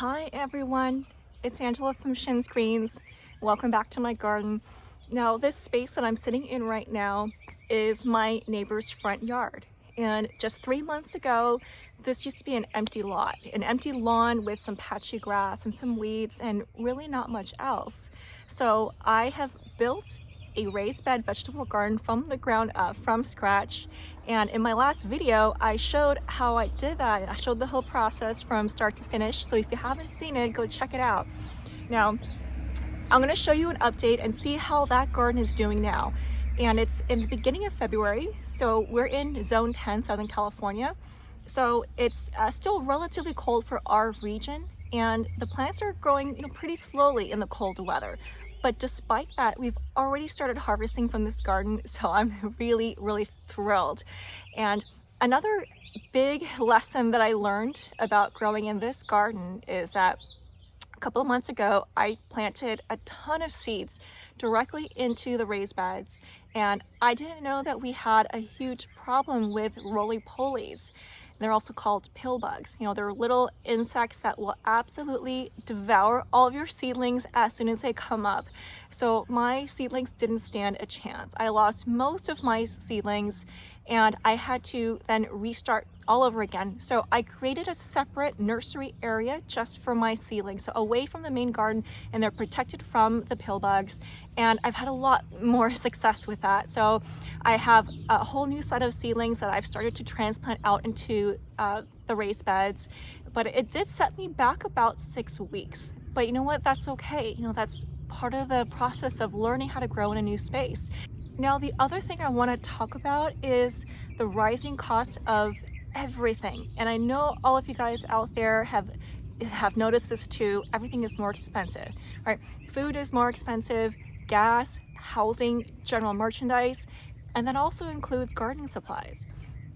Hi everyone, it's Angela from Shin's Greens. Welcome back to my garden. Now this space that I'm sitting in right now is my neighbor's front yard. And just 3 months ago, this used to be an empty lot, an empty lawn with some patchy grass and some weeds and really not much else. So I have built a raised bed vegetable garden from the ground up, from scratch. And in my last video, I showed how I did that. I showed the whole process from start to finish. So if you haven't seen it, go check it out. Now, I'm gonna show you an update and see how that garden is doing now. And it's in the beginning of February. So we're in Zone 10, Southern California. So it's still relatively cold for our region. And the plants are growing, pretty slowly in the cold weather. But despite that, we've already started harvesting from this garden, so I'm really thrilled. And another big lesson that I learned about growing in this garden is that a couple of months ago, I planted a ton of seeds directly into the raised beds, and I didn't know that we had a huge problem with roly-polies. They're also called pill bugs. They're little insects that will absolutely devour all of your seedlings as soon as they come up. So my seedlings didn't stand a chance. I lost most of my seedlings and I had to then restart all over again. So I created a separate nursery area just for my seedlings, so away from the main garden, and they're protected from the pill bugs. And I've had a lot more success with that. So I have a whole new set of seedlings that I've started to transplant out into the raised beds, but it did set me back about 6 weeks. But you know what? That's okay. That's part of the process of learning how to grow in a new space. Now, the other thing I want to talk about is the rising cost of everything. And I know all of you guys out there have noticed this too. Everything is more expensive, right? Food is more expensive, gas, housing, general merchandise, and that also includes gardening supplies.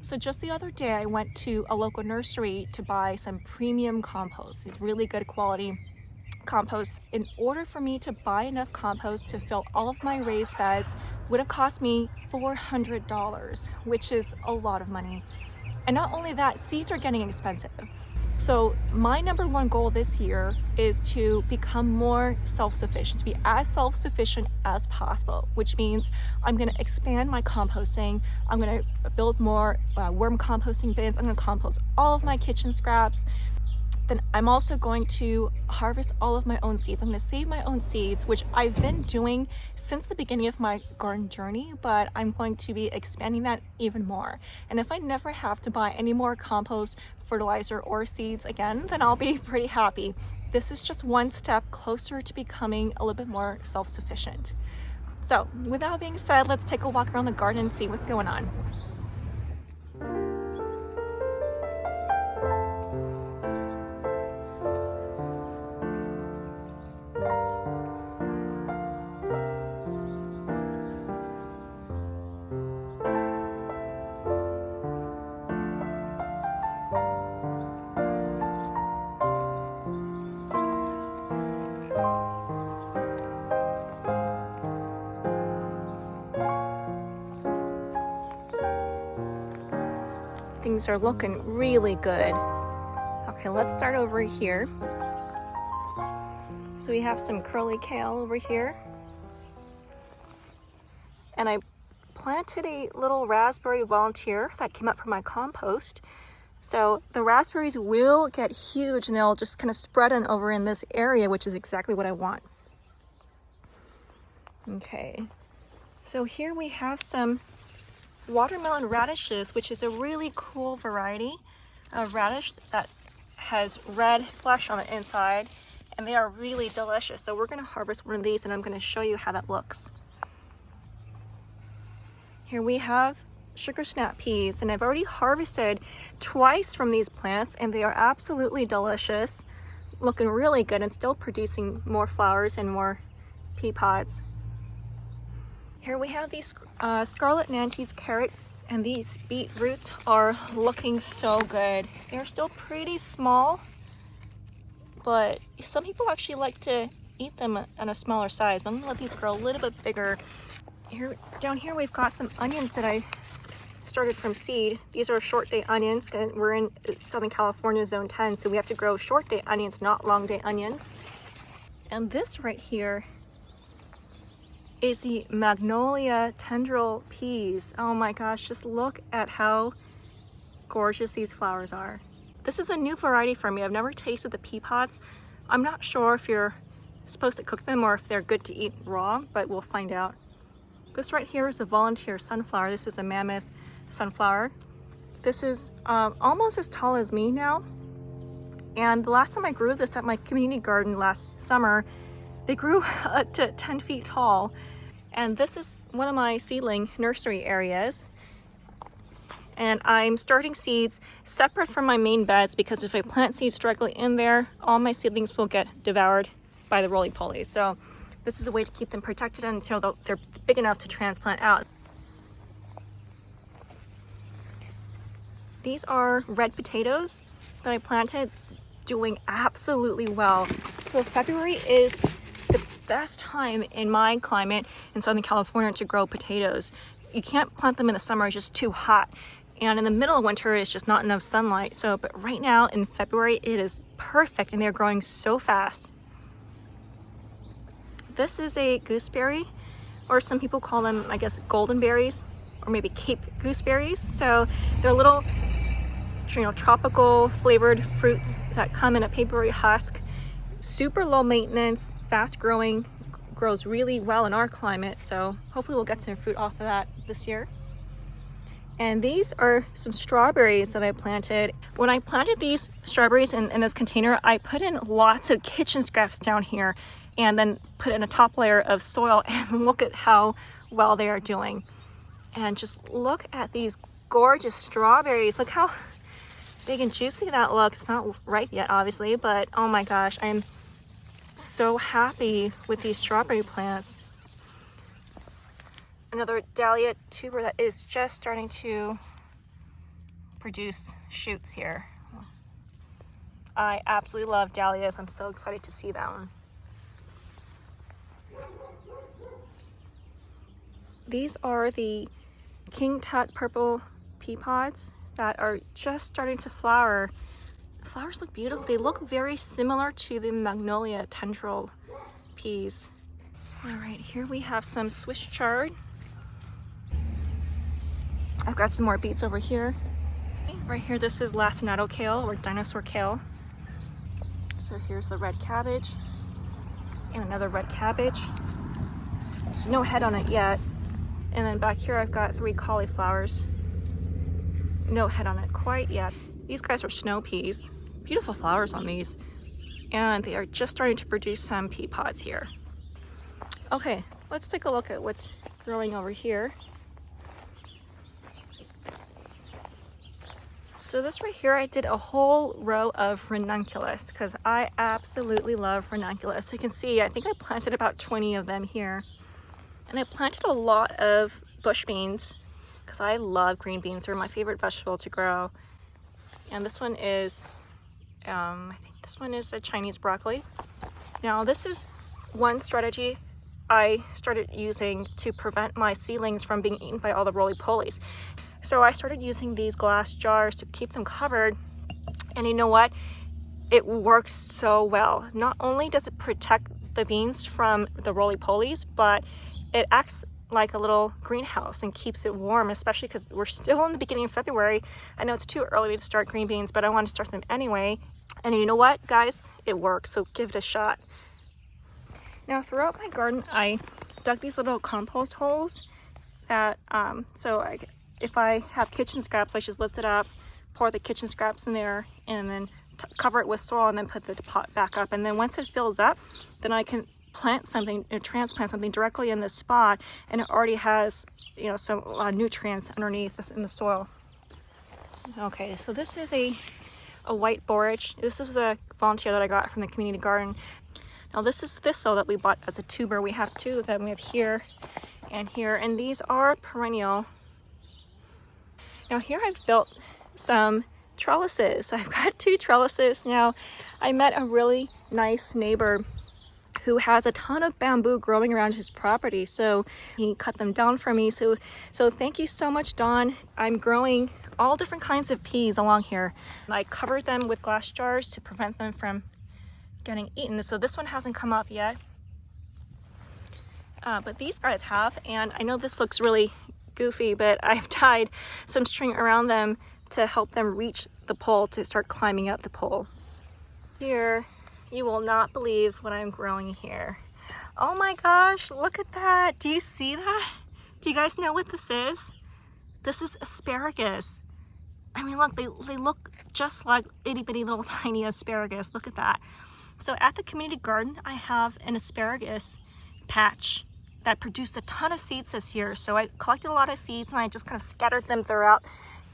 So just the other day, I went to a local nursery to buy some premium compost. It's really good quality compost. In order for me to buy enough compost to fill all of my raised beds would have cost me $400, which is a lot of money. And not only that, seeds are getting expensive. So my number one goal this year is to become more self-sufficient, to be as self-sufficient as possible, which means I'm going to expand my composting. I'm going to build more worm composting bins. I'm going to compost all of my kitchen scraps. Then I'm also going to harvest all of my own seeds. I'm going to save my own seeds, which I've been doing since the beginning of my garden journey, but I'm going to be expanding that even more. And if I never have to buy any more compost, fertilizer, or seeds again, then I'll be pretty happy. This is just one step closer to becoming a little bit more self-sufficient. So with that being said, let's take a walk around the garden and see what's going on. Things are looking really good. Okay, let's start over here. So we have some curly kale over here. And I planted a little raspberry volunteer that came up from my compost. So the raspberries will get huge and they'll just kind of spread on over in this area, which is exactly what I want. Okay, so here we have some watermelon radishes, which is a really cool variety of radish that has red flesh on the inside, and they are really delicious. So we're going to harvest one of these and I'm going to show you how that looks. Here we have sugar snap peas, and I've already harvested twice from these plants and they are absolutely delicious, looking really good and still producing more flowers and more pea pods. Here we have these Scarlet Nantes carrot, and these beetroots are looking so good. They're still pretty small, but some people actually like to eat them on a smaller size, but I'm gonna let these grow a little bit bigger. Down here we've got some onions that I started from seed. These are short day onions, and we're in Southern California zone 10, so we have to grow short day onions, not long day onions. And this right here is the magnolia tendril peas. Oh my gosh, just look at how gorgeous these flowers are. This is a new variety for me. I've never tasted the pea pods. I'm not sure if you're supposed to cook them or if they're good to eat raw, but we'll find out. This right here is a volunteer sunflower. This is a mammoth sunflower. This is almost as tall as me now. And the last time I grew this at my community garden last summer, they grew to 10 feet tall. And this is one of my seedling nursery areas. And I'm starting seeds separate from my main beds because if I plant seeds directly in there, all my seedlings will get devoured by the roly-polies. So this is a way to keep them protected until they're big enough to transplant out. These are red potatoes that I planted, doing absolutely well. So February is the best time in my climate in Southern California to grow potatoes. You can't plant them in the summer, it's just too hot. And in the middle of winter, it's just not enough sunlight. So, but right now in February, it is perfect and they're growing so fast. This is a gooseberry, or some people call them, I guess, golden berries, or maybe Cape gooseberries. So they're little, tropical flavored fruits that come in a papery husk. Super low maintenance, fast growing, grows really well in our climate. So hopefully we'll get some fruit off of that this year. And these are some strawberries that I planted. When I planted these strawberries in this container, I put in lots of kitchen scraps down here and then put in a top layer of soil, and look at how well they are doing. And just look at these gorgeous strawberries. Look how big and juicy that looks. It's not ripe yet, obviously, but oh my gosh, I'm so happy with these strawberry plants. Another dahlia tuber that is just starting to produce shoots here. I absolutely love dahlias. I'm so excited to see them. These are the King Tut purple pea pods that are just starting to flower. The flowers look beautiful. They look very similar to the magnolia tendril peas. All right, here we have some Swiss chard. I've got some more beets over here. Right here, this is lacinato kale, or dinosaur kale. So here's the red cabbage and another red cabbage. There's no head on it yet. And then back here, I've got 3 cauliflowers. No head on it quite yet. These guys are snow peas. Beautiful flowers on these. And they are just starting to produce some pea pods here. Okay, let's take a look at what's growing over here. So this right here, I did a whole row of ranunculus because I absolutely love ranunculus. You can see, I think I planted about 20 of them here. And I planted a lot of bush beans because I love green beans. They're my favorite vegetable to grow. And this one is, I think this one is a Chinese broccoli. Now this is one strategy I started using to prevent my seedlings from being eaten by all the roly-polies. So I started using these glass jars to keep them covered. And you know what? It works so well. Not only does it protect the beans from the roly-polies, but it acts like a little greenhouse and keeps it warm, especially because we're still in the beginning of February. I know it's too early to start green beans, but I want to start them anyway. And you know what, guys? It works, so give it a shot. Now, throughout my garden, I dug these little compost holes that, if I have kitchen scraps, I just lift it up, pour the kitchen scraps in there, and then cover it with soil, and then put the pot back up. And then once it fills up, then I can plant something, transplant something directly in this spot, and it already has, some nutrients underneath in the soil. Okay, so this is a white borage. This is a volunteer that I got from the community garden. Now this is thistle that we bought as a tuber. We have 2 of them. We have here and here, and these are perennial. Now here I've built some trellises. I've got 2 trellises now. I met a really nice neighbor who has a ton of bamboo growing around his property. So he cut them down for me. So thank you so much, Don. I'm growing all different kinds of peas along here. I covered them with glass jars to prevent them from getting eaten. So this one hasn't come up yet. But these guys have, and I know this looks really goofy, but I've tied some string around them to help them reach the pole to start climbing up the pole. Here, you will not believe what I'm growing here. Oh my gosh, look at that. Do you see that? Do you guys know what this is? This is asparagus. I mean, look, they look just like itty bitty little tiny asparagus. Look at that. So at the community garden, I have an asparagus patch that produced a ton of seeds this year. So I collected a lot of seeds and I just kind of scattered them throughout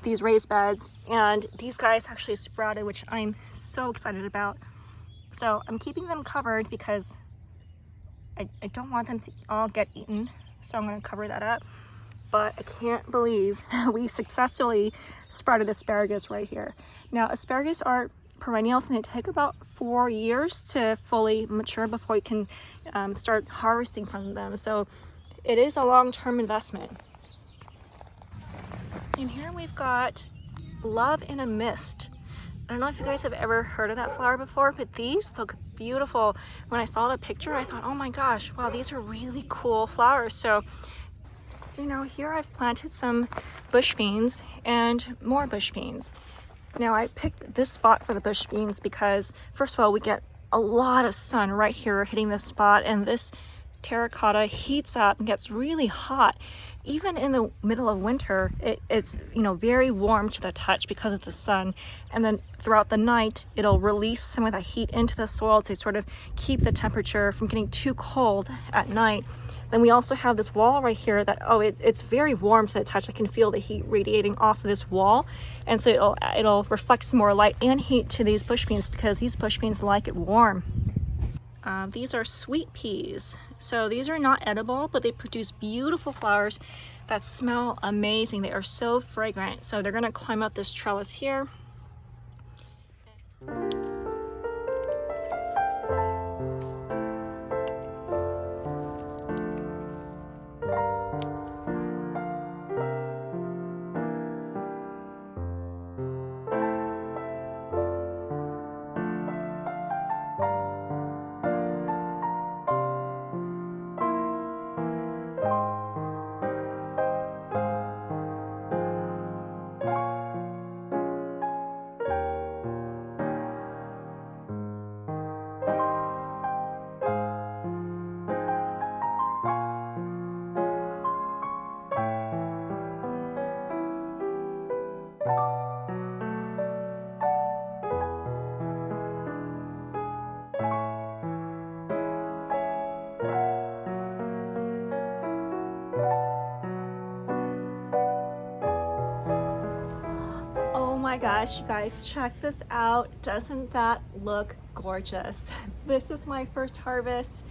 these raised beds, and these guys actually sprouted, which I'm so excited about. So I'm keeping them covered because I don't want them to all get eaten, so I'm going to cover that up. But I can't believe that we successfully sprouted asparagus right here. Now, asparagus are perennials and they take about 4 years to fully mature before you can start harvesting from them. So it is a long-term investment. And here we've got Love in a Mist. I don't know if you guys have ever heard of that flower before, but these look beautiful. When I saw the picture, I thought, oh my gosh, wow, these are really cool flowers. So, you know, here I've planted some bush beans and more bush beans. Now I picked this spot for the bush beans because, first of all, we get a lot of sun right here hitting this spot, and this terracotta heats up and gets really hot. Even in the middle of winter, it's, you know, very warm to the touch because of the sun. And then throughout the night, it'll release some of that heat into the soil to sort of keep the temperature from getting too cold at night. Then we also have this wall right here that, it's very warm to the touch. I can feel the heat radiating off of this wall. And so it'll reflect some more light and heat to these bush beans because these bush beans like it warm. These are sweet peas. So these are not edible, but they produce beautiful flowers that smell amazing. They are so fragrant. So they're gonna climb up this trellis here. Oh my gosh, you guys, check this out. Doesn't that look gorgeous? This is my first harvest,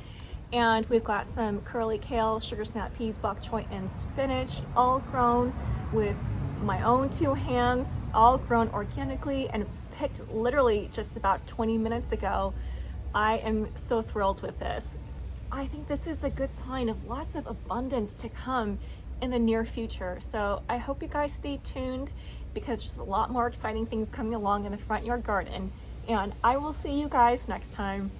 and we've got some curly kale, sugar snap peas, bok choy, and spinach, all grown with my own 2 hands, all grown organically and picked literally just about 20 minutes ago. I am so thrilled with this. I think this is a good sign of lots of abundance to come in the near future. So I hope you guys stay tuned because there's a lot more exciting things coming along in the front yard garden. And I will see you guys next time.